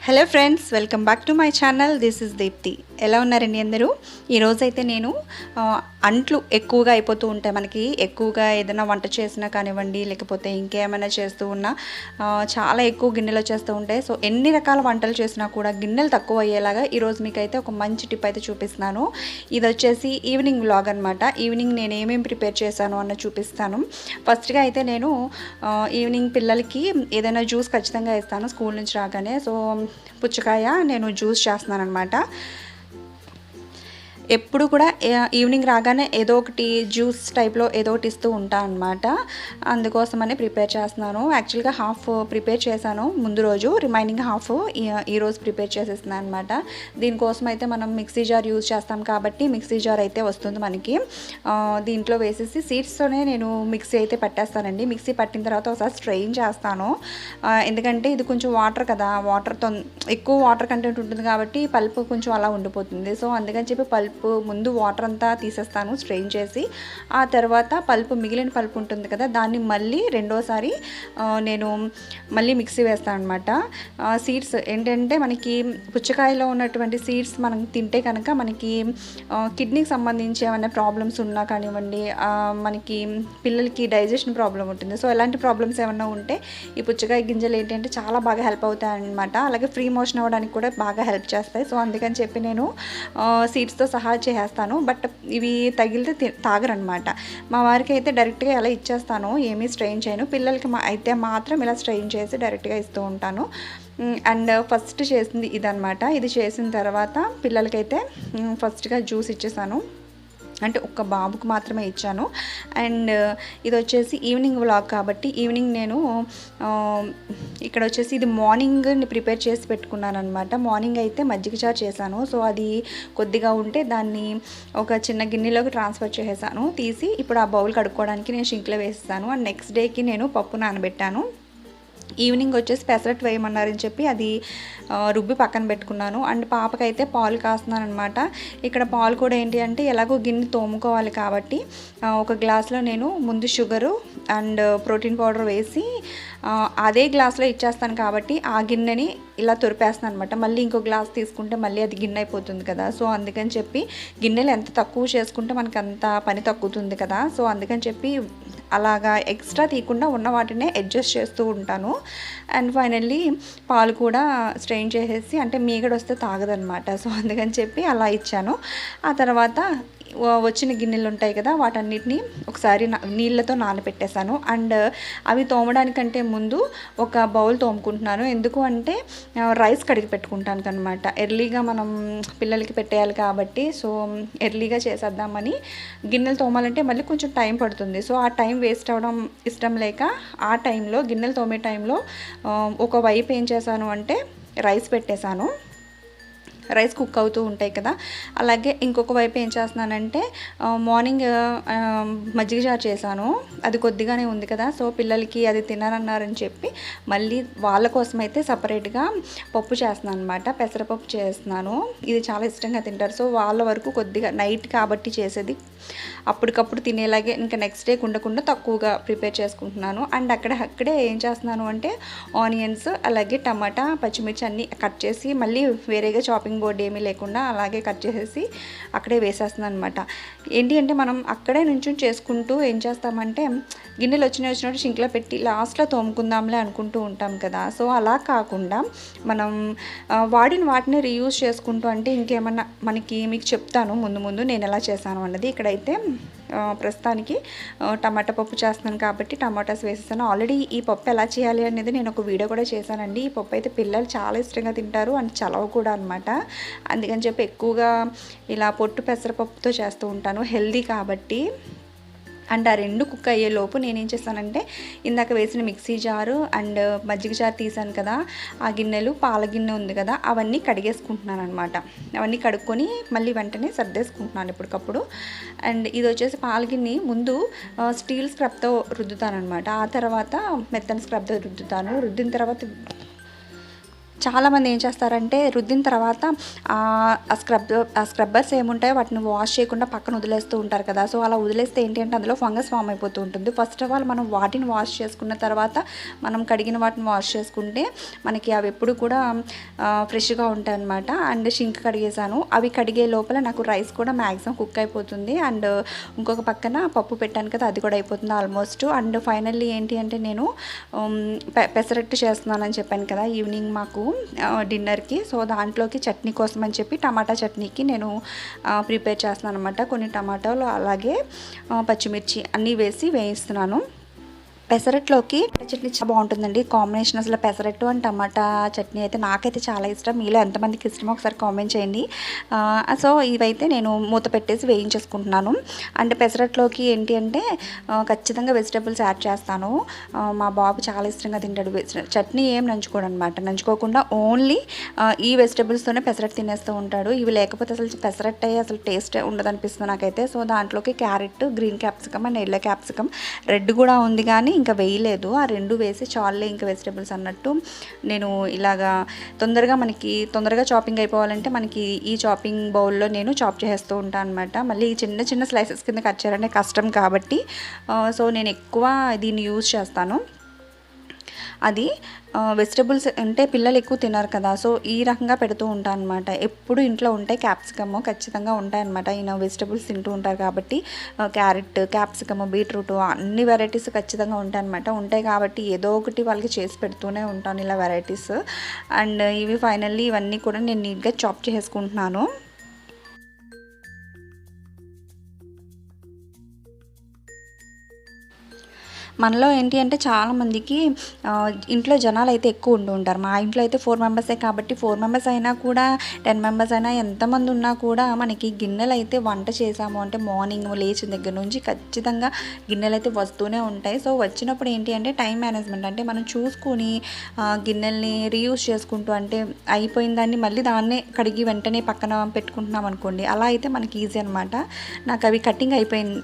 Hello friends, welcome back to my channel. This is Deepti. ఎలా ఉన్నారండి అందరూ? ఈరోజైతే నేను అంట్లు ఎక్కువగా అయిపోతూ ఉంటాయి. మనకి ఎక్కువగా ఏదైనా వంట చేసినా కానివ్వండి, లేకపోతే ఇంకేమైనా చేస్తూ ఉన్నా చాలా ఎక్కువ గిన్నెలు వచ్చేస్తూ ఉంటాయి. సో ఎన్ని రకాల వంటలు చేసినా కూడా గిన్నెలు తక్కువ అయ్యేలాగా ఈరోజు మీకైతే ఒక మంచి టిప్ అయితే చూపిస్తున్నాను. ఇది వచ్చేసి ఈవినింగ్ వ్లాగ్ అనమాట. ఈవినింగ్ నేను ఏమేమి ప్రిపేర్ చేశాను అన్న చూపిస్తాను. ఫస్ట్గా అయితే నేను ఈవినింగ్ పిల్లలకి ఏదైనా జ్యూస్ ఖచ్చితంగా ఇస్తాను స్కూల్ నుంచి రాగానే. సో పుచ్చకాయ నేను జ్యూస్ చేస్తున్నాను అనమాట. ఎప్పుడు కూడా ఈవినింగ్ రాగానే ఏదో ఒకటి జ్యూస్ టైప్లో ఏదో ఒకటి ఇస్తూ ఉంటాను అనమాట. అందుకోసమని ప్రిపేర్ చేస్తున్నాను. యాక్చువల్గా హాఫ్ ప్రిపేర్ చేశాను ముందు రోజు, రిమైనింగ్ హాఫ్ ఈరోజు ప్రిపేర్ చేసేస్తున్నాను అనమాట. దీనికోసం అయితే మనం మిక్సీ జార్ యూజ్ చేస్తాం కాబట్టి మిక్సీ జార్ అయితే వస్తుంది మనకి. దీంట్లో వేసేసి సీడ్స్తోనే నేను మిక్సీ అయితే పట్టేస్తానండి. మిక్సీ పట్టిన తర్వాత ఒకసారి స్ట్రెయిన్ చేస్తాను. ఎందుకంటే ఇది కొంచెం వాటర్ కదా, వాటర్తో ఎక్కువ వాటర్ కంటెంట్ ఉంటుంది కాబట్టి పల్ప్ కొంచెం అలా ఉండిపోతుంది. సో అందుకని చెప్పి పల్ప్ ముందు వాటర్ అంతా తీసేస్తాను స్ట్రెయిన్ చేసి. ఆ తర్వాత మిగిలిన పల్ప్ ఉంటుంది కదా, దాన్ని మళ్ళీ రెండోసారి నేను మళ్ళీ మిక్సీ వేస్తాను అనమాట. సీడ్స్ ఏంటంటే మనకి పుచ్చకాయలో ఉన్నటువంటి సీడ్స్ మనం తింటే కనుక మనకి కిడ్నీకి సంబంధించి ఏమైనా ప్రాబ్లమ్స్ ఉన్నా కానివ్వండి, మనకి పిల్లలకి డైజెషన్ ప్రాబ్లం ఉంటుంది. సో ఎలాంటి ప్రాబ్లమ్స్ ఏమైనా ఉంటే ఈ పుచ్చకాయ గింజలు ఏంటంటే చాలా బాగా హెల్ప్ అవుతాయి అనమాట. అలాగే ఫ్రీ మోషన్ అవ్వడానికి కూడా బాగా హెల్ప్ చేస్తాయి. సో అందుకని చెప్పి నేను సీడ్స్తో సహా చేసేస్తాను. బట్ ఇవి తగిలితే తాగరనమాట. మా వారికి అయితే డైరెక్ట్గా ఎలా ఇచ్చేస్తాను, ఏమీ స్ట్రెయిన్ చేయను. పిల్లలకి అయితే మాత్రం ఇలా స్ట్రెయిన్ చేసి డైరెక్ట్గా ఇస్తూ ఉంటాను. అండ్ ఫస్ట్ చేసింది ఇదనమాట. ఇది చేసిన తర్వాత పిల్లలకైతే ఫస్ట్గా జ్యూస్ ఇచ్చేసాను. అంటే ఒక్క బాబుకు మాత్రమే ఇచ్చాను. అండ్ ఇది వచ్చేసి ఈవినింగ్ వ్లాగ్ కాబట్టి ఈవినింగ్ నేను ఇక్కడ వచ్చేసి ఇది మార్నింగ్ ప్రిపేర్ చేసి పెట్టుకున్నాను అనమాట. మార్నింగ్ అయితే మజ్జిగ చారు చేశాను. సో అది కొద్దిగా ఉంటే దాన్ని ఒక చిన్న గిన్నెలోకి ట్రాన్స్ఫర్ చేసేసాను. తీసి ఇప్పుడు ఆ బౌల్ కడుక్కోవడానికి నేను షింక్లో వేసేసాను. అండ్ నెక్స్ట్ డేకి నేను పప్పు నానబెట్టాను. ఈవినింగ్ వచ్చేసి పెసరట్టు వేయమన్నారని చెప్పి అది రుబ్బి పక్కన పెట్టుకున్నాను. అండ్ పాపకైతే పాలు కాస్తున్నాను అనమాట. ఇక్కడ పాలు కూడా ఏంటి అంటే ఎలాగో గిన్నె తోముకోవాలి కాబట్టి ఒక గ్లాస్లో నేను ముందు షుగరు అండ్ ప్రోటీన్ పౌడర్ వేసి అదే గ్లాస్లో ఇచ్చేస్తాను కాబట్టి ఆ గిన్నెని ఇలా తొరిపేస్తాను అనమాట. మళ్ళీ ఇంకో గ్లాస్ తీసుకుంటే మళ్ళీ అది గిన్నె అయిపోతుంది కదా. సో అందుకని చెప్పి గిన్నెలు ఎంత తక్కువ చేసుకుంటే మనకు అంత పని తగ్గుతుంది కదా. సో అందుకని చెప్పి అలాగా ఎక్స్ట్రా తీయకుండా ఉన్న వాటినే అడ్జస్ట్ చేస్తూ ఉంటాను. అండ్ ఫైనల్లీ పాలు కూడా స్ట్రెయిన్ చేసేసి, అంటే మీగడ వస్తే తాగదనమాట. సో అందుకని చెప్పి అలా ఇచ్చాను. ఆ తర్వాత వచ్చిన గిన్నెలు ఉంటాయి కదా, వాటన్నిటిని ఒకసారి నీళ్ళతో నానబెట్టేశాను. అండ్ అవి తోమడానికంటే ముందు ఒక బౌల్ తోముకుంటున్నాను. ఎందుకు అంటే రైస్ కడిగి పెట్టుకుంటాను అనమాట. ఎర్లీగా మనం పిల్లలకి పెట్టేయాలి కాబట్టి సో ఎర్లీగా చేసేద్దామని. గిన్నెలు తోమాలంటే మళ్ళీ కొంచెం టైం పడుతుంది. సో ఆ టైం వేస్ట్ అవ్వడం ఇష్టం లేక ఆ టైంలో గిన్నెలు తోమే టైంలో ఒకవైపు ఏం చేశాను అంటే రైస్ పెట్టేశాను. రైస్ కుక్ అవుతూ ఉంటాయి కదా. అలాగే ఇంకొక వైపు ఏం చేస్తున్నానంటే మార్నింగ్ మజ్జిగ చారు చేశాను. అది కొద్దిగానే ఉంది కదా. సో పిల్లలకి అది తినరన్నారని చెప్పి మళ్ళీ వాళ్ళ కోసం అయితే సపరేట్గా పప్పు చేస్తున్నాను అనమాట. పెసరపప్పు చేస్తున్నాను. ఇది చాలా ఇష్టంగా తింటారు. సో వాళ్ళ వరకు కొద్దిగా నైట్ కాబట్టి చేసేది అప్పటికప్పుడు తినేలాగే ఇంకా నెక్స్ట్ డే ఉండకుండా తక్కువగా ప్రిపేర్ చేసుకుంటున్నాను. అండ్ అక్కడే ఏం చేస్తున్నాను అంటే ఆనియన్స్ అలాగే టమాటా పచ్చిమిర్చి అన్నీ కట్ చేసి మళ్ళీ వేరేగా చాపింగ్ బోర్డు ఏమీ లేకుండా అలాగే కట్ చేసేసి అక్కడే వేసేస్తున్నాను అనమాట. ఏంటి అంటే మనం అక్కడే నుంచి చేసుకుంటూ ఏం చేస్తామంటే గిన్నెలు వచ్చినట్టు షింక్లో పెట్టి లాస్ట్లో తోముకుందాంలే అనుకుంటూ ఉంటాం కదా. సో అలా కాకుండా మనం వాడిన వాటిని రీయూజ్ చేసుకుంటూ, అంటే ఇంకేమన్నా మీకు చెప్తాను ముందు నేను ఎలా చేశాను అన్నది. ఇక్కడైతే ప్రస్తుతానికి టమాటా పప్పు చేస్తున్నాను కాబట్టి టమాటాస్ వేసేసాను. ఆల్రెడీ ఈ పప్పు ఎలా చేయాలి అనేది నేను ఒక వీడియో కూడా చేశానండి. ఈ పప్పు అయితే పిల్లలు చాలా ఇష్టంగా తింటారు అండ్ చలవ కూడా అనమాట. అందుకని చెప్పి ఎక్కువగా ఇలా పొట్టు పెసరపప్పుతో చేస్తూ ఉంటాను, హెల్దీ కాబట్టి. అండ్ ఆ రెండు కుక్ అయ్యేలోపు నేనేం చేస్తానంటే ఇందాక వేసిన మిక్సీ జారు అండ్ మజ్జిగ జారు తీసాను కదా, ఆ గిన్నెలు పాల గిన్నె ఉంది కదా, అవన్నీ కడిగేసుకుంటున్నాను అనమాట. అవన్నీ కడుక్కొని మళ్ళీ వెంటనే సర్దేసుకుంటున్నాను ఇప్పటికప్పుడు. అండ్ ఇది వచ్చేసి పాల గిన్నె ముందు స్టీల్ స్క్రబ్తో రుద్దుతాను అనమాట. ఆ తర్వాత మెత్తని స్క్రబ్తో రుద్దుతాను. రుద్దిన తర్వాత చాలామంది ఏం చేస్తారంటే రుద్దిన తర్వాత ఆ స్క్రబ్బర్స్ ఏముంటాయో వాటిని వాష్ చేయకుండా పక్కన వదిలేస్తూ ఉంటారు కదా. సో అలా వదిలేస్తే ఏంటి అంటే అందులో ఫంగస్ ఫామ్ అయిపోతూ ఉంటుంది. ఫస్ట్ ఆఫ్ ఆల్ మనం వాటిని వాష్ చేసుకున్న తర్వాత మనం కడిగిన వాటిని వాష్ చేసుకుంటే మనకి అవి ఎప్పుడు కూడా ఫ్రెష్గా ఉంటాయి అన్నమాట. అండ్ షింక్ కడిగేసాను. అవి కడిగే లోపల నాకు రైస్ కూడా మ్యాక్సిమం కుక్ అయిపోతుంది. అండ్ ఇంకొక పక్కన పప్పు పెట్టాను కదా, అది కూడా అయిపోతుంది ఆల్మోస్ట్. అండ్ ఫైనల్లీ ఏంటి అంటే నేను పెసరట్టు చేస్తున్నానని చెప్పాను కదా ఈవినింగ్ మాకు డిన్నర్కి. సో దాంట్లోకి చట్నీ కోసం అని చెప్పి టమాటా చట్నీకి నేను ప్రిపేర్ చేస్తున్నాను అనమాట. కొన్ని టమాటాలు అలాగే పచ్చిమిర్చి అన్నీ వేసి వేయిస్తున్నాను. పెసరట్లోకి చట్నీ చాలా బాగుంటుందండి కాంబినేషన్. అసలు పెసరట్టు అండ్ టమాటా చట్నీ అయితే నాకైతే చాలా ఇష్టం. మీలో ఎంతమందికి ఇష్టమో ఒకసారి కామెంట్ చేయండి. సో ఇవైతే నేను మూత పెట్టేసి వేయించేసుకుంటున్నాను. అండ్ పెసరట్లోకి ఏంటి అంటే ఖచ్చితంగా వెజిటేబుల్స్ యాడ్ చేస్తాను. మా బాబు చాలా ఇష్టంగా తింటాడు. చట్నీ ఏం నంచుకోడు అనమాట. నంచుకోకుండా ఓన్లీ ఈ వెజిటేబుల్స్తోనే పెసరట్టు తినేస్తూ ఉంటాడు. ఇవి లేకపోతే అసలు పెసరట్టు అయ్యి అసలు టేస్ట్ ఉండదు అనిపిస్తుంది నాకైతే. సో దాంట్లోకి carrot, green capsicum and yellow capsicum, red కూడా ఉంది కానీ ఇంకా వేయలేదు. ఆ రెండు వేసి చాలే ఇంకా వెజిటేబుల్స్ అన్నట్టు నేను ఇలాగా తొందరగా చాపింగ్ అయిపోవాలంటే మనకి ఈ చాపింగ్ బౌల్లో నేను చాప్ చేస్తూ ఉంటాను అనమాట. మళ్ళీ చిన్న చిన్న స్లైసెస్ కింద కట్ చేయాలంటే కష్టం కాబట్టి సో నేను ఎక్కువ దీన్ని యూజ్ చేస్తాను. అది వెజిటబుల్స్ అంటే పిల్లలు ఎక్కువ తినరు కదా. సో ఈ రకంగా పెడుతూ ఉంటాను అనమాట. ఎప్పుడు ఇంట్లో ఉంటాయి క్యాప్సికమ్ ఖచ్చితంగా ఉంటాయి అనమాట. ఈయన వెజిటబుల్స్ తింటూ ఉంటారు కాబట్టి క్యారెట్, క్యాప్సికమ్, బీట్రూట్ అన్ని వెరైటీస్ ఖచ్చితంగా ఉంటాయి అనమాట. ఉంటాయి కాబట్టి ఏదో ఒకటి వాళ్ళకి చేసి పెడుతూనే ఉంటాను ఇలా వెరైటీస్. అండ్ ఇవి ఫైనల్లీ ఇవన్నీ కూడా నేను నీట్గా చాప్ చేసుకుంటున్నాను. మనలో ఏంటి అంటే చాలామందికి ఇంట్లో జనాలు అయితే ఎక్కువ ఉంటూ ఉంటారు. మా ఇంట్లో అయితే 4 మెంబర్సే కాబట్టి 4 మెంబర్స్ అయినా కూడా 10 మెంబర్స్ అయినా ఎంతమంది ఉన్నా కూడా మనకి గిన్నెలు అయితే వంట చేసాము అంటే మార్నింగ్ లేచిన దగ్గర నుంచి ఖచ్చితంగా గిన్నెలు అయితే వస్తూనే ఉంటాయి. సో వచ్చినప్పుడు ఏంటి అంటే టైం మేనేజ్మెంట్ అంటే మనం చూసుకొని గిన్నెల్ని రీయూజ్ చేసుకుంటూ అంటే అయిపోయిన దాన్ని మళ్ళీ దాన్నే కడిగి వెంటనే పక్కన పెట్టుకుంటున్నాం అనుకోండి, అలా అయితే మనకి ఈజీ అనమాట. నాకు అవి కటింగ్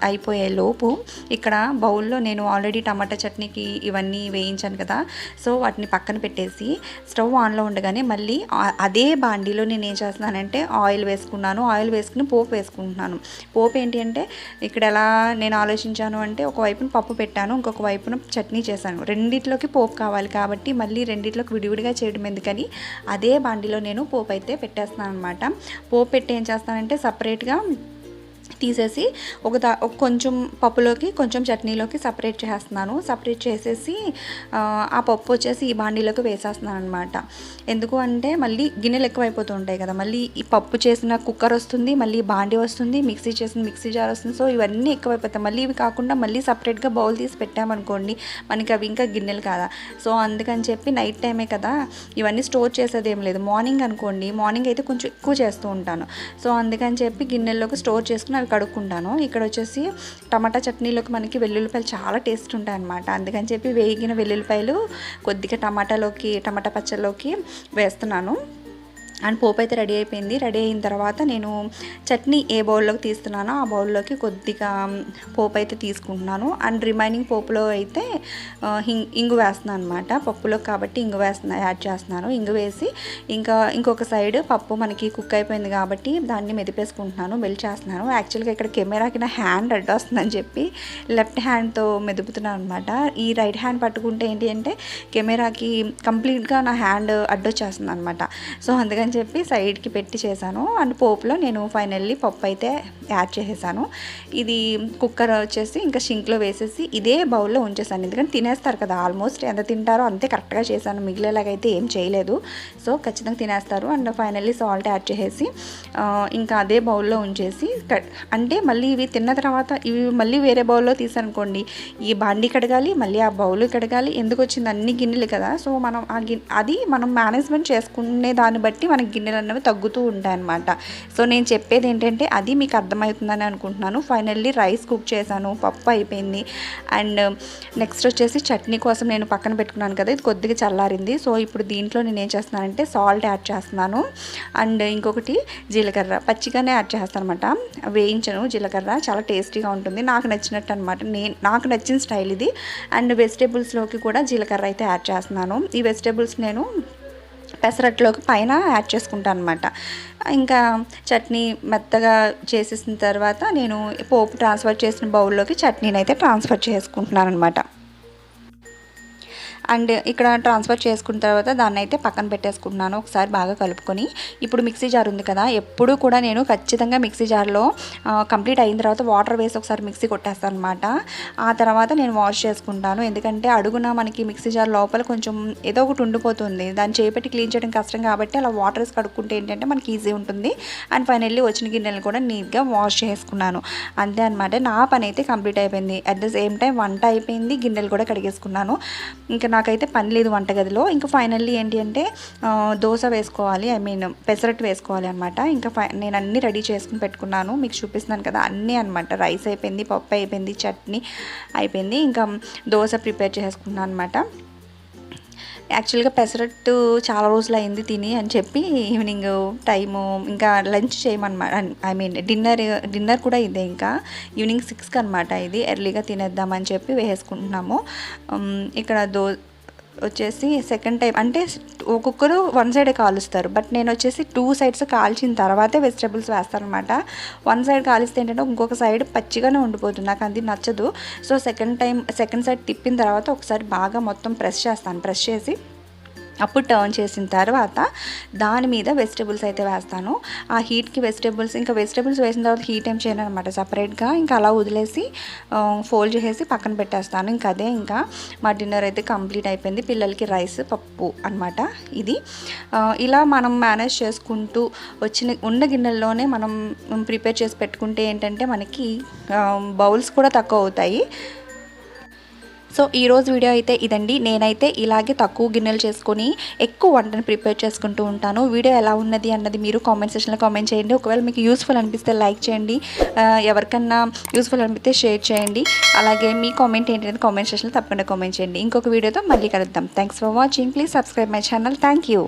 అయిపోయే లోపు ఇక్కడ బౌల్లో నేను ఆల్రెడీ టమాటా చట్నీకి ఇవన్నీ వేయించాను కదా. సో వాటిని పక్కన పెట్టేసి స్టవ్ ఆన్లో ఉండగానే మళ్ళీ అదే బాండీలో నేను ఏం చేస్తున్నానంటే ఆయిల్ వేసుకున్నాను. ఆయిల్ వేసుకుని పోపు వేసుకుంటున్నాను. పోపు ఏంటి అంటే ఇక్కడ ఎలా నేను ఆలోచించాను అంటే ఒకవైపున పప్పు పెట్టాను, ఇంకొక వైపున చట్నీ చేశాను. రెండిట్లోకి పోపు కావాలి కాబట్టి మళ్ళీ రెండిట్లోకి విడివిడిగా చేయడం ఎందుకని అదే బాండీలో నేను పోపు అయితే పెట్టేస్తున్నాను అనమాట. పోపు పెట్టి ఏం చేస్తానంటే సపరేట్గా తీసేసి కొంచెం పప్పులోకి కొంచెం చట్నీలోకి సపరేట్ చేస్తున్నాను. సపరేట్ చేసేసి ఆ పప్పు వచ్చేసి ఈ బాండీలోకి వేసేస్తున్నాను అనమాట. ఎందుకు అంటే మళ్ళీ గిన్నెలు ఎక్కువైపోతూ ఉంటాయి కదా, మళ్ళీ ఈ పప్పు చేసిన కుక్కర్ వస్తుంది, మళ్ళీ బాండీ వస్తుంది, మిక్సీ చేసిన మిక్సీ జార్ వస్తుంది. సో ఇవన్నీ ఎక్కువైపోతాయి. మళ్ళీ ఇవి కాకుండా మళ్ళీ సపరేట్గా బౌల్ తీసి పెట్టామనుకోండి మనకి అవి ఇంకా గిన్నెలు కాదా. సో అందుకని చెప్పి నైట్ టైమే కదా ఇవన్నీ స్టోర్ చేసేది ఏం లేదు. మార్నింగ్ అనుకోండి, మార్నింగ్ అయితే కొంచెం ఎక్కువ చేస్తూ ఉంటాను. సో అందుకని చెప్పి గిన్నెల్లోకి స్టోర్ చేసుకుని అవి కడుక్కుంటాను. ఇక్కడ వచ్చేసి టమాటా చట్నీలోకి మనకి వెల్లుల్లిపాయలు చాలా టేస్ట్ ఉంటాయి అన్నమాట. అందుకని చెప్పి వేగిన వెల్లుల్లిపాయలు కొద్దిగా టమాటా పచ్చళ్ళలోకి వేస్తున్నాను. అండ్ పోపు అయితే రెడీ అయిపోయింది. రెడీ అయిన తర్వాత నేను చట్నీ ఏ బౌల్లోకి తీస్తున్నానో ఆ బౌల్లోకి కొద్దిగా పోపు అయితే తీసుకుంటున్నాను. అండ్ రిమైనింగ్ పోపులో అయితే ఇంగు వేస్తున్నాను అనమాట. పప్పులో కాబట్టి యాడ్ చేస్తున్నాను. ఇంగు వేసి ఇంకొక సైడ్ పప్పు మనకి కుక్ అయిపోయింది కాబట్టి దాన్ని మెదిపేసుకుంటున్నాను, మెల్ట్ చేస్తున్నాను. యాక్చువల్గా ఇక్కడ కెమెరాకి నా హ్యాండ్ అడ్డొస్తుందని చెప్పి లెఫ్ట్ హ్యాండ్తో మెదుపుతున్నాను అనమాట. ఈ రైట్ హ్యాండ్ పట్టుకుంటే ఏంటి అంటే కెమెరాకి కంప్లీట్గా నా హ్యాండ్ అడ్డొచ్చేస్తుంది అనమాట. సో అందుకని చెప్పి సైడ్కి పెట్టి చేశాను. అండ్ పోపులో నేను ఫైనల్లీ పప్పు అయితే యాడ్ చేసేసాను. ఇది కుక్కర్ వచ్చేసి ఇంకా షింక్లో వేసేసి ఇదే బౌల్లో ఉంచేసాను. ఎందుకంటే తినేస్తారు కదా, ఆల్మోస్ట్ ఎంత తింటారో అంతే కరెక్ట్గా చేశాను. మిగిలేలాగైతే ఏం చేయలేదు. సో ఖచ్చితంగా తినేస్తారు. అండ్ ఫైనల్లీ సాల్ట్ యాడ్ చేసేసి ఇంకా అదే బౌల్లో ఉంచేసి అంటే మళ్ళీ ఇవి తిన్న తర్వాత ఇవి మళ్ళీ వేరే బౌల్లో తీసానుకోండి, ఈ బాండీ కడగాలి, మళ్ళీ ఆ బౌల్ కడగాలి, ఎందుకు వచ్చింది అన్ని గిన్నెలు కదా. సో మనం అది మనం మేనేజ్మెంట్ చేసుకునే దాన్ని బట్టి మనకి గిన్నెలు అన్నవి తగ్గుతూ ఉంటాయన్నమాట. సో నేను చెప్పేది ఏంటంటే అది మీకు అర్థమవుతుందని అనుకుంటున్నాను. ఫైనల్లీ రైస్ కుక్ చేశాను, పప్పు అయిపోయింది. అండ్ నెక్స్ట్ వచ్చేసి చట్నీ కోసం నేను పక్కన పెట్టుకున్నాను కదా, ఇది కొద్దిగా చల్లారింది. సో ఇప్పుడు దీంట్లో నేను ఏం చేస్తున్నానంటే సాల్ట్ యాడ్ చేస్తున్నాను. అండ్ ఇంకొకటి జీలకర్ర పచ్చిగానే యాడ్ చేస్తాను అనమాట, వేయించను. జీలకర్ర చాలా టేస్టీగా ఉంటుంది, నాకు నచ్చినట్టు అనమాట. నాకు నచ్చిన స్టైల్ ఇది. అండ్ వెజిటేబుల్స్లోకి కూడా జీలకర్ర అయితే యాడ్ చేస్తున్నాను. ఈ వెజిటేబుల్స్ నేను పెసరట్లోకి పైన యాడ్ చేసుకుంటాను అనమాట. ఇంకా చట్నీ మెత్తగా చేసేసిన తర్వాత నేను పోపు ట్రాన్స్ఫర్ చేసిన బౌల్లోకి చట్నీని అయితే ట్రాన్స్ఫర్ చేసుకుంటున్నాను అనమాట. అండ్ ఇక్కడ ట్రాన్స్ఫర్ చేసుకున్న తర్వాత దాన్ని అయితే పక్కన పెట్టేసుకుంటున్నాను. ఒకసారి బాగా కలుపుకొని ఇప్పుడు మిక్సీ జార్ ఉంది కదా, ఎప్పుడు కూడా నేను ఖచ్చితంగా మిక్సీ జార్లో కంప్లీట్ అయిన తర్వాత వాటర్ వేసి ఒకసారి మిక్సీ కొట్టేస్తాను అనమాట. ఆ తర్వాత నేను వాష్ చేసుకుంటాను. ఎందుకంటే అడుగున మనకి మిక్సీ జార్ లోపల కొంచెం ఏదో ఒకటి ఉండిపోతుంది, దాన్ని చేపెట్టి క్లీన్ చేయడం కష్టం కాబట్టి అలా వాటర్ వేసి కడుక్కుంటే ఏంటంటే మనకి ఈజీ ఉంటుంది. అండ్ ఫైనల్లీ వచ్చిన గిన్నెలు కూడా నీట్గా వాష్ చేసుకున్నాను. అంతే అనమాట, నా పని అయితే కంప్లీట్ అయిపోయింది. అట్ ద సేమ్ టైం వంట అయిపోయింది, గిన్నెలు కూడా కడిగేసుకున్నాను. ఇంకా నాకైతే పని లేదు వంటగదిలో. ఇంకా ఫైనల్లీ ఏంటి అంటే దోశ వేసుకోవాలి, పెసరట్టు వేసుకోవాలి అనమాట. ఇంకా నేను అన్నీ రెడీ చేసుకుని పెట్టుకున్నాను, మీకు చూపిస్తున్నాను కదా అన్నీ అనమాట. రైస్ అయిపోయింది, పప్పు అయిపోయింది, చట్నీ అయిపోయింది, ఇంకా దోశ ప్రిపేర్ చేసుకున్నాను అనమాట. యాక్చువల్గా పెసరట్టు చాలా రోజులు అయింది తిని అని చెప్పి ఈవినింగ్ టైము ఇంకా లంచ్ చేయమన్నమాట. డిన్నర్ కూడా ఇదే, ఇంకా ఈవినింగ్ 6కి అనమాట. ఇది ఎర్లీగా తినేద్దామని చెప్పి వేసుకుంటున్నాము. ఇక్కడ వచ్చేసి సెకండ్ టైం అంటే ఒక్కొక్కరు వన్ సైడే కాలుస్తారు, బట్ నేను వచ్చేసి 2 sides కాల్చిన తర్వాతే వెజిటబుల్స్ వేస్తాను అనమాట. వన్ సైడ్ కాలిస్తే ఏంటంటే ఇంకొక సైడ్ పచ్చిగానే ఉండిపోతుంది, నాకు అది నచ్చదు. సో సెకండ్ సైడ్ తిప్పిన తర్వాత ఒకసారి బాగా మొత్తం ప్రెస్ చేసి అప్పుడు టర్న్ చేసిన తర్వాత దాని మీద వెజిటబుల్స్ అయితే వేస్తాను. ఆ హీట్కి వెజిటబుల్స్ వేసిన తర్వాత హీట్ ఏం చేయను అనమాట, సపరేట్గా ఇంకా అలా వదిలేసి ఫోల్డ్ చేసేసి పక్కన పెట్టేస్తాను. ఇంకా అదే ఇంకా మా డిన్నర్ అయితే కంప్లీట్ అయిపోయింది. పిల్లలకి రైస్ పప్పు అనమాట ఇది. ఇలా మనం మేనేజ్ చేసుకుంటూ ఉన్న గిన్నెల్లోనే మనం ప్రిపేర్ చేసి పెట్టుకుంటే ఏంటంటే మనకి బౌల్స్ కూడా తక్కువ అవుతాయి. సో ఈరోజు వీడియో అయితే ఇదండి. నేనైతే ఇలాగే తక్కువ గిన్నెలు చేసుకొని ఎక్కువ వంటను ప్రిపేర్ చేసుకుంటూ ఉంటాను. వీడియో ఎలా ఉన్నది అన్నది మీరు కామెంట్ సెక్షన్లో కామెంట్ చేయండి. ఒకవేళ మీకు యూస్ఫుల్ అనిపిస్తే లైక్ చేయండి, ఎవరికన్నా యూస్ఫుల్ అనిపిస్తే షేర్ చేయండి. అలాగే మీ కామెంట్ ఏంటనేది కామెంట్ సెక్షన్లో తప్పకుండా కామెంట్ చేయండి. ఇంకొక వీడియోతో మళ్ళీ కలుద్దాం. Thanks for watching. Please subscribe my channel. Thank you.